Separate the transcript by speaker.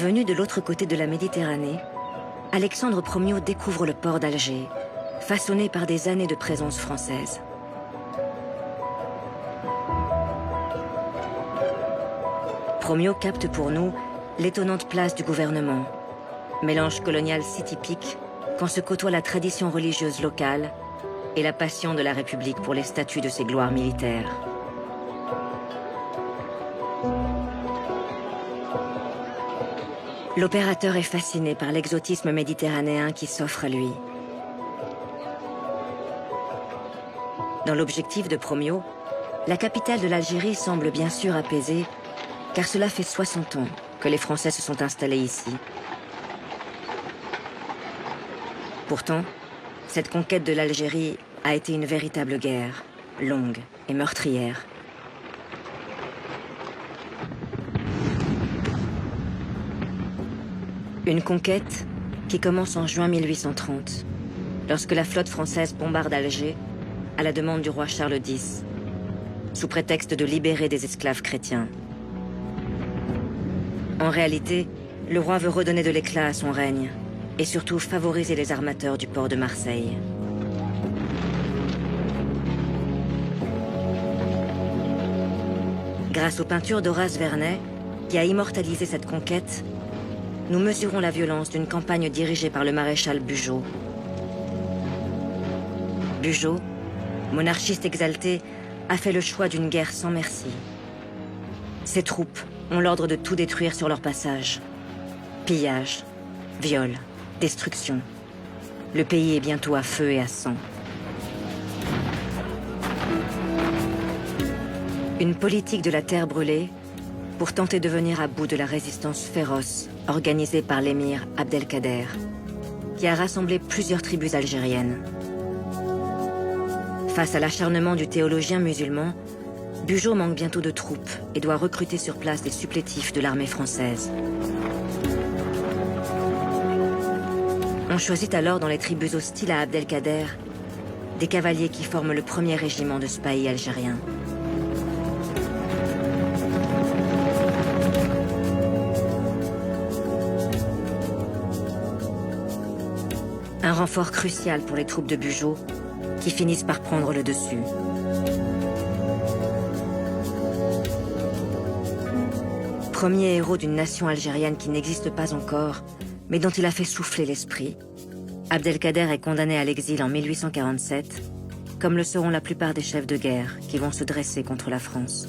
Speaker 1: Venu de l'autre côté de la Méditerranée, Alexandre Promiot découvre le port d'Alger, façonné par des années de présence française. Promiot capte pour nous l'étonnante place du gouvernement, mélange colonial si typique quand se côtoie la tradition religieuse locale et la passion de la République pour les statuts de ses gloires militaires. L'opérateur est fasciné par l'exotisme méditerranéen qui s'offre à lui. Dans l'objectif de Promiot, la capitale de l'Algérie semble bien sûr apaisée, car cela fait 60 ans que les Français se sont installés ici. Pourtant, cette conquête de l'Algérie a été une véritable guerre, longue et meurtrière. Une conquête qui commence en juin 1830, lorsque la flotte française bombarde Alger à la demande du roi Charles X, sous prétexte de libérer des esclaves chrétiens. En réalité, le roi veut redonner de l'éclat à son règne et surtout favoriser les armateurs du port de Marseille. Grâce aux peintures d'Horace Vernet, qui a immortalisé cette conquête, nous mesurons la violence d'une campagne dirigée par le maréchal Bugeaud. Bugeaud, monarchiste exalté, a fait le choix d'une guerre sans merci. Ses troupes ont l'ordre de tout détruire sur leur passage. Pillage, viol, destruction. Le pays est bientôt à feu et à sang. Une politique de la terre brûlée pour tenter de venir à bout de la résistance féroce organisée par l'émir Abdelkader, qui a rassemblé plusieurs tribus algériennes. Face à l'acharnement du théologien musulman, Bugeaud manque bientôt de troupes et doit recruter sur place des supplétifs de l'armée française. On choisit alors dans les tribus hostiles à Abdelkader des cavaliers qui forment le premier régiment de spahis algérien. Un renfort crucial pour les troupes de Bugeaud, qui finissent par prendre le dessus. Premier héros d'une nation algérienne qui n'existe pas encore, mais dont il a fait souffler l'esprit, Abdelkader est condamné à l'exil en 1847, comme le seront la plupart des chefs de guerre qui vont se dresser contre la France.